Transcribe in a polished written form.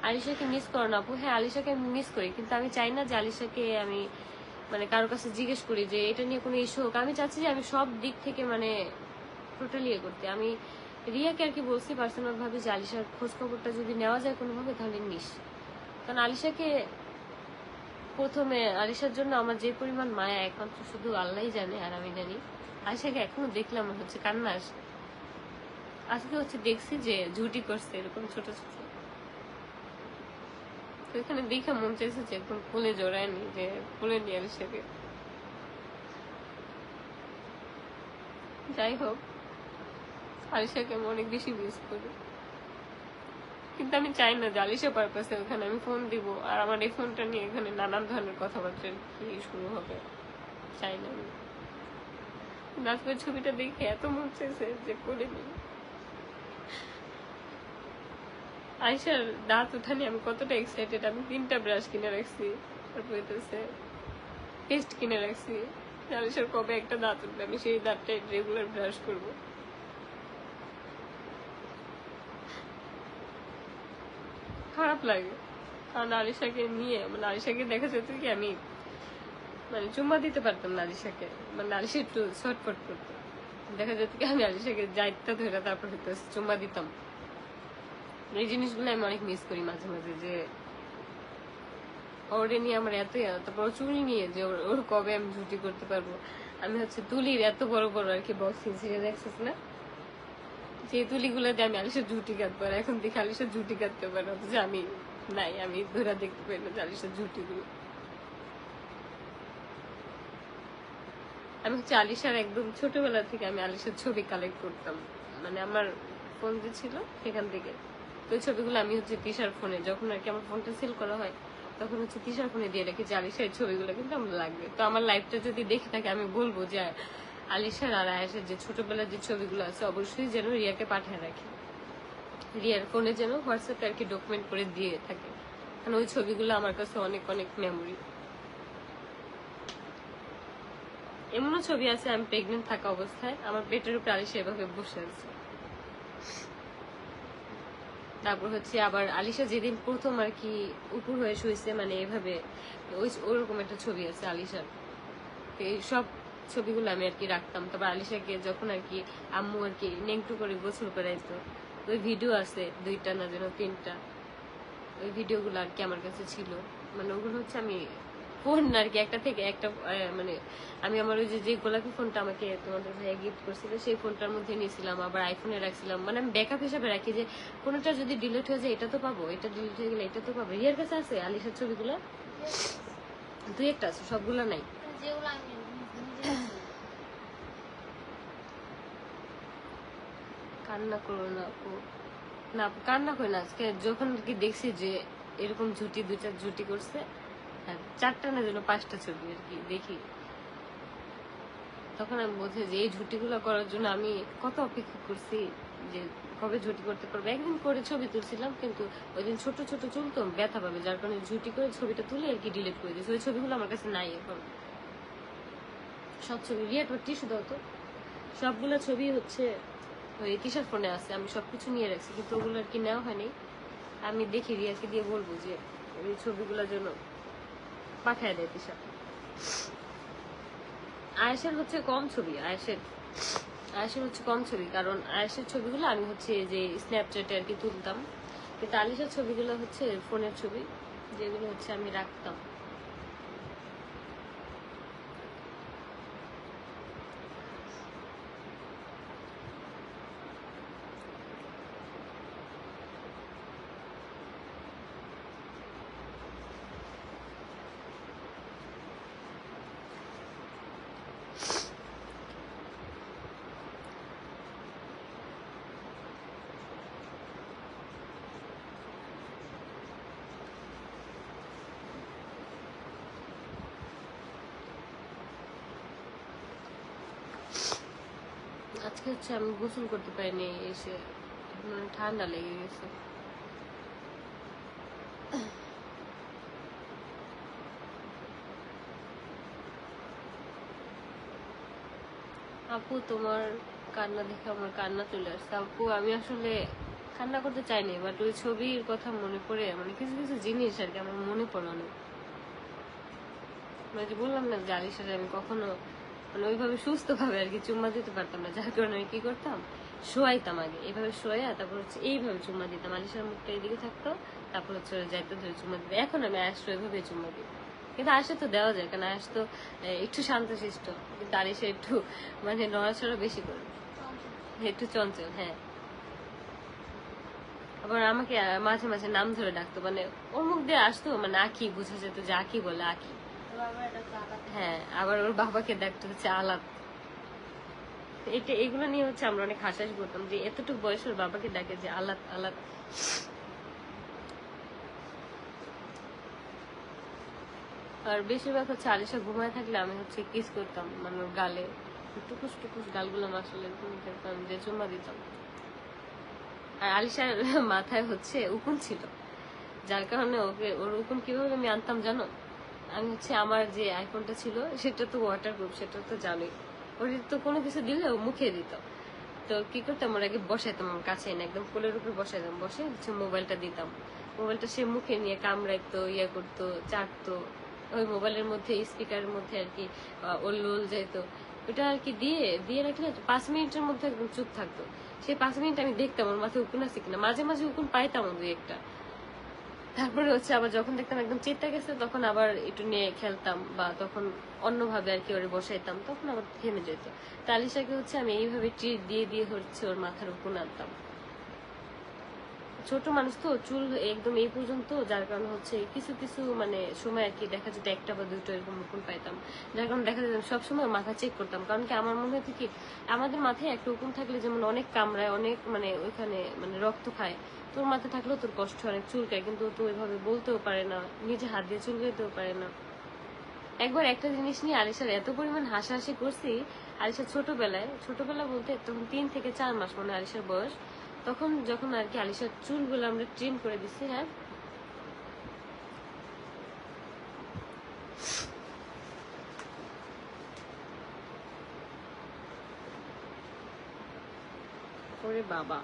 আলিশাকে miss করো না আপু? হ্যাঁ, আলিশাকে আমি মিস করি, কিন্তু আমি চাই না যে আলিশাকে আমি মানে কারোর কাছে জিজ্ঞেস করি যে এটা নিয়ে কোনো ইস্যু হোক। আমি চাচ্ছি যে আমি সব দিক থেকে মানে টোটালি করতে। আমি রিয়াকে আর কি বলছি পার্সোনাল ভাবে যে আলিশার খোঁজ খবরটা যদি নেওয়া যায় কোনোভাবে তাহলে নিস, কারণ আলিশাকে প্রথমে আলিশার জন্য আমার যে পরিমাণ মায়া একমাত্র শুধু আল্লাহই জানে আর আমি জানি। আলিশাকে এখনো দেখলে আমার হচ্ছে কান্না আসে। আজকে হচ্ছে দেখছি যে ঝুটি করছে এরকম ছোট ছোট, তো এখানে দেখে মন চাইছে যে একদম কোলে জড়ায়নি, যে কোলে নিয়ে আলিশাকে। যাই হোক, আলিশাকে আমি অনেক বেশি মিস করি, কিন্তু আমি চাই না যে আলিশা পারপাসে ওখানে আমি ফোন দিব আর আমার এই ফোনটা নিয়ে এখানে নানান ধরনের কথাবার্তা কি শুরু হবে, চাই না আমি। নাচবের ছবিটা দেখে এত মন চাইছে যে করে নিই। আয়সার দাঁত উঠানি আমি কতটা এক্সাইটেড। আমি 3টা ব্রাশ কিনে রাখছি, তারপর পেস্ট কিনে রাখছি। আয়সার কবে একটা দাঁত উঠবে আমি সেই দাঁতটা রেগুলার ব্রাশ করবো। খারাপ লাগে, কারণ আলিশাকে নিয়ে মানে আলিশাকে দেখা যেত কি আমি মানে চুম্মা দিতে পারতাম না আলিশাকে, মানে আলিশা একটু ছটফট করতো, দেখা যেত কি আমি আলিশাকে যাইতে ধরে তারপর চুম্মা দিতাম। এই জিনিসগুলো আমি অনেক মিস করি মাঝে মাঝে, যে ওরে নিয়ে আমার এত তারপর চুল নিয়ে যে ওর কবে আমি ঝুটি করতে পারবো। আমি হচ্ছে তুলির এত বড় বড় আর কি বক্সিং সিরিজ দেখছিস না, যে তুলিগুলো দিয়ে আমি আলিশার ঝুটি কাটবো, আর এখন দেখি আলিশার ঝুটি কাটতে পারে না, যে আমি নাই, আমি ধরে দেখতে পাই না যে আলিশার ঝুটিগুলো। আমি হচ্ছে আলিশার একদম ছোটবেলা থেকে আমি আলিশার ছবি কালেক্ট করতাম, মানে আমার ফোন যে ছিল সেখান থেকে। তো ওই ছবিগুলো আমি হচ্ছে তিশার ফোনে, যখন আর কি আমার ফোনটা সেল করা হয় তখন হচ্ছে তিশার ফোনে দিয়ে রাখি যে আলিশার ছবিগুলো কিন্তু আমার লাগবে। তো আমার লাইফটা যদি দেখে থাকে আমি বলবো যে আলিশার আর আয়েশার যে ছোটবেলার যে ছবিগুলো আছে অবশ্যই যেন রিয়াকে পাঠিয়ে রাখি, রিয়ার ফোনে যেন হোয়াটসঅ্যাপে আর কি ডকুমেন্ট করে দিয়ে থাকে, কারণ ওই ছবিগুলো আমার কাছে অনেক অনেক মেমোরি। এমনও ছবি আছে আমি প্রেগনেন্ট থাকা অবস্থায় আমার পেটের উপরে আলিশা এভাবে বসে আছে। তারপর হচ্ছে আবার আলিশা যেদিন প্রথম আর কি উপর হয়ে শুয়েছে মানে এভাবে, ওরকম একটা ছবি আছে আলিশার। এই সব ছবিগুলো আমি আর কি রাখতাম। তারপর আলিশাকে যখন আর কি আম্মু আর কি নেংটু করে গোসল করাইতো, ওই ভিডিও আছে 2টা না যেন 3টা, ওই ভিডিওগুলো আর কি আমার কাছে ছিল। মানে ওগুলো হচ্ছে আমি ফোন আর কি একটা থেকে একটা মানে আমি আমার ওই যে গোলাপি ফোনটা আমাকে তোমাদের ভাইয়া গিফট করছিল সেই ফোনটার মধ্যে নিয়েছিলাম, আবার আইফোনে রাখছিলাম, মানে আমি ব্যাকআপ হিসাবে রাখি যে কোনোটা যদি ডিলিট হয়ে যায় এটা তো পাবো, এটা ডিলিট হয়ে গেলে এটা তো পাবো। রিয়ার কাছে আছে আলিশার ছবিগুলো 2-1টা আছে, সবগুলো নাই। কান্না করো না আপু, না আপু কান্না করি না। আজকে যখন কি দেখছি যে এরকম ঝুটি 2টা ঝুটি করছে, 4টা না যেন 5টা ছবি আর কি দেখি, তখন আমি বলছি যে এই ঝুটিগুলো করার জন্য আমি কত অপেক্ষা করছি, যে কবে ঝুটি করতে পারবো। একদিন করে ছবি তুলছিলাম, কিন্তু ওই দিন ছোট ছোট চুল তো ব্যথা পাবে, যার কারণে ঝুটি করে ছবিটা তুলে আর কি ডিলিট করে দিয়েছি। ওই ছবিগুলো আমার কাছে নাই এখন, সব ছবি। রিয়া তোর টিস্যু দাও তো। সবগুলো ছবি হচ্ছে ওই তিশার ফোনে আছে, আমি সবকিছু নিয়ে রাখছি, কিন্তু ওগুলো আর কি নেওয়া হয়নি। আমি দেখি রিয়াকে দিয়ে বলবো যে ওই ছবিগুলোর জন্য পাঠায় দেয় তিশা। আয়েশের হচ্ছে কম ছবি, আয়েশের হচ্ছে কম ছবি, কারণ আয়েশের ছবিগুলো আমি হচ্ছে যে স্ন্যাপচ্যাটে আর কি তুলতাম, কিন্তু আলিশার ছবিগুলো হচ্ছে ফোনের ছবি, যেগুলো হচ্ছে আমি রাখতাম। আজকে হচ্ছে আমি গোসল করতে পারিনি, এসে মানে ঠান্ডা লেগে গেছে। আপু তোমার কান্না দেখে আমার কান্না চলে আসছে। আপু আমি আসলে কান্না করতে চাইনি, বাট ওই ছবির কথা মনে পড়ে মানে কিছু কিছু জিনিস আর কি আমার মনে পড়ানো। মানে যে বললাম না যে আলিশারে আমি কখনো মানে ওইভাবে সুস্থ ভাবে আর কি চুম্মা দিতে পারতাম না, যার কারণে আমি কি করতাম, শোয়াইতাম আগে, এইভাবে শোয়া তারপর হচ্ছে এইভাবে চুম্মা দিতাম, আলিশার মুখটা এদিকে থাকতো, তারপর হচ্ছে যাইতে ধরে চুম্মা দিতাম। এখন আমি আয়াসটা ওইভাবে চুম্মা দিই, কিন্তু আয়াসে তো দেওয়া যায়, কারণ আয়াস তো একটু শান্তশিষ্ট, কিন্তু আলিশা একটু মানে নড়াচড়া বেশি করে, একটু চঞ্চল। হ্যাঁ, আবার আমাকে মাঝে মাঝে নাম ধরে ডাকতো, মানে ওর মুখ দিয়ে আসতো মানে আখি, বোঝা যেত যে আখি বলে, আখি। হ্যাঁ, আবার ওর বাবাকে ডাকতো হচ্ছে আলাপ। এটা এগুলো নিয়ে হচ্ছে আমরা অনেক হাসাহাসি করতাম যে এতটুকু বয়স ওর বাবাকে ডাকে যে আলাপ আলাপ। আর বেশিরভাগ হচ্ছে আলিশা ঘুমায় থাকলে আমি হচ্ছে কিস করতাম, মানে ওর গালে টুকুস টুকুস গালগুলো আসলে করতাম, যে চুম্মা দিতাম। আর আলিশার মাথায় হচ্ছে উকুন ছিল, যার কারণে ওকে ওর উকুন কিভাবে আমি আনতাম জানো, আমি হচ্ছে আমার যে আইফোনটা ছিল সেটা তো ওয়াটার প্রুফ, সেটা তো জানোই, ওর তো কোনো কিছু দিলে ও মুখে দিত। তো কি করতাম, ওর আগে বসাইতাম আমার কাছে এনে একদম কোলের উপর বসাইতাম, বসে হচ্ছে মোবাইলটা দিতাম, মোবাইলটা সে মুখে নিয়ে কামড়াইতো, ইয়ে করতো, চাটতো, ওই মোবাইলের মধ্যে স্পিকারের মধ্যে আর কি ওর লোল যাইতো, ওটা আর কি দিয়ে দিয়ে রাখলে 5 মিনিটের মধ্যে একদম চুপ থাকতো। সেই 5 মিনিট আমি দেখতাম ওর মাথায় উকুন আছে কিনা, মাঝে মাঝে উকুন পাইতাম দুই একটা। তারপরে হচ্ছে আবার যখন দেখতাম একদম চেতা গেছে তখন আবার একটু নিয়ে খেলতাম, বা তখন অন্যভাবে আর কি ওরে বসাইতাম, তখন আবার থেমে যেত। তালিশাকে হচ্ছে আমি এইভাবে ট্রিট দিয়ে দিয়ে হচ্ছে ওর মাথার উকুন আনতাম। ছোট মানুষ তো, চুল একদম এই পর্যন্ত, যার কারণে হচ্ছে কিছু কিছু মানে সময় আর কি দেখা যেত একটা বা দুটো এরকম উকুন পাইতাম, যার কারণে দেখা যেত সবসময় মাথা চেক করতাম, কারণ কি আমার মনে হতো কি আমাদের মাথায় একটা উকুন থাকলে যেমন অনেক কামড়ায়, অনেক মানে ওইখানে মানে রক্ত খায়, তোর মাথা থাকলেও তোর কষ্ট অনেক চুলকায়, কিন্তু ও তো ওইভাবে বলতেও পারে না, নিজে হাত দিয়ে চুলকাইতেও পারে না। একবার একটা জিনিস নিয়ে আলিশার এত পরিমাণ হাসাহাসি করছি, আলিশার ছোটবেলা বলতে তখন 3 থেকে 4 মাস মানে আলিশার বয়স, তখন যখন আর কি আলিশার চুলগুলো আমরা ট্রিম করে দিচ্ছি, হ্যাঁ, ওরে বাবা।